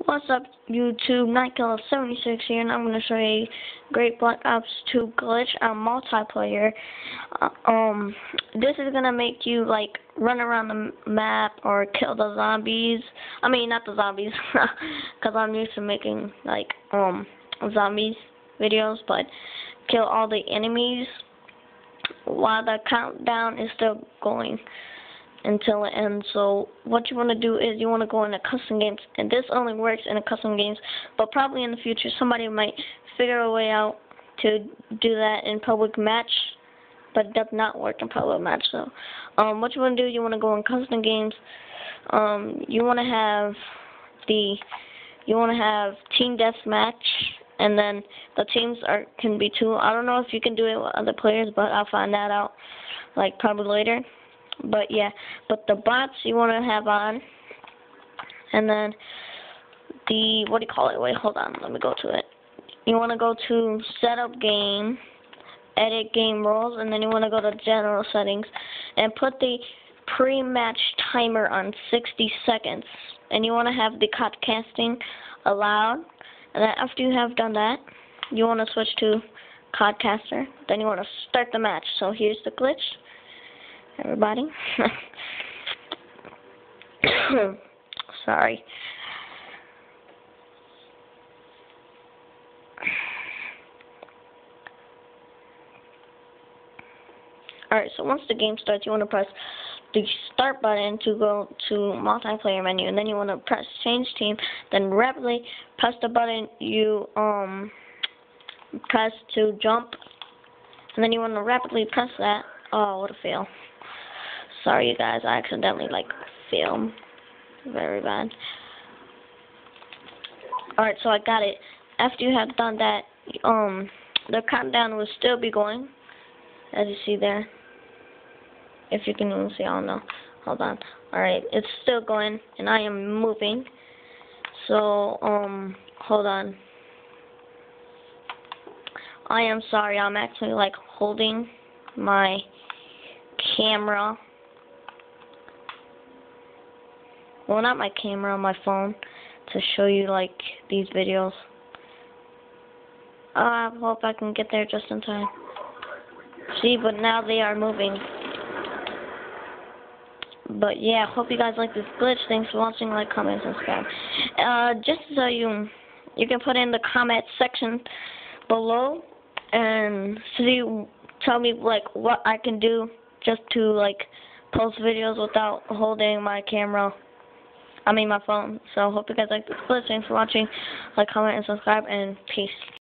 What's up, YouTube? Nightkiller76 here, and I'm going to show you a great Black Ops 2 glitch on multiplayer. This is going to make you, like, run around the map or kill the zombies. I mean, not the zombies, because I'm used to making, like, zombies videos, but kill all the enemies while the countdown is still going until it ends. So what you want to do is you want to go into custom games, and this only works in the custom games, but probably in the future somebody might figure a way out to do that in public match, but it does not work in public match. So what you want to do, you want to go in custom games. You want to have team deathmatch, and then the teams can be two. I don't know if you can do it with other players, but I'll find that out, like, probably later. But yeah, but the bots you want to have on, and then what do you call it? Wait, hold on, let me go to it. You want to go to setup game, edit game rules, and then you want to go to general settings and put the pre-match timer on 60 seconds. And you want to have the codcasting allowed. And then after you have done that, you want to switch to Codcaster. Then you want to start the match. So here's the glitch, everybody. Sorry. Alright, so once the game starts, you want to press the start button to go to multiplayer menu, and then you want to press change team, then rapidly press the button you press to jump, and then you want to rapidly press that. Oh, what a fail. Sorry, you guys, I accidentally, like, failed. Very bad. Alright, so I got it. After you have done that, the countdown will still be going, as you see there. If you can even see, I don't know. Hold on. Alright, it's still going, and I am moving. So, hold on. I am sorry, I'm actually, like, holding my camera. Well, not my camera, my phone, to show you, like, these videos. I hope I can get there just in time. See, but now they are moving. But yeah, hope you guys like this glitch. Thanks for watching. Like, comment, subscribe. Just so you can put in the comment section below and tell me, like, what I can do just to, like, post videos without holding my camera. I mean my phone. So hope you guys like this glitch. Thanks for watching. Like, comment, and subscribe, and peace.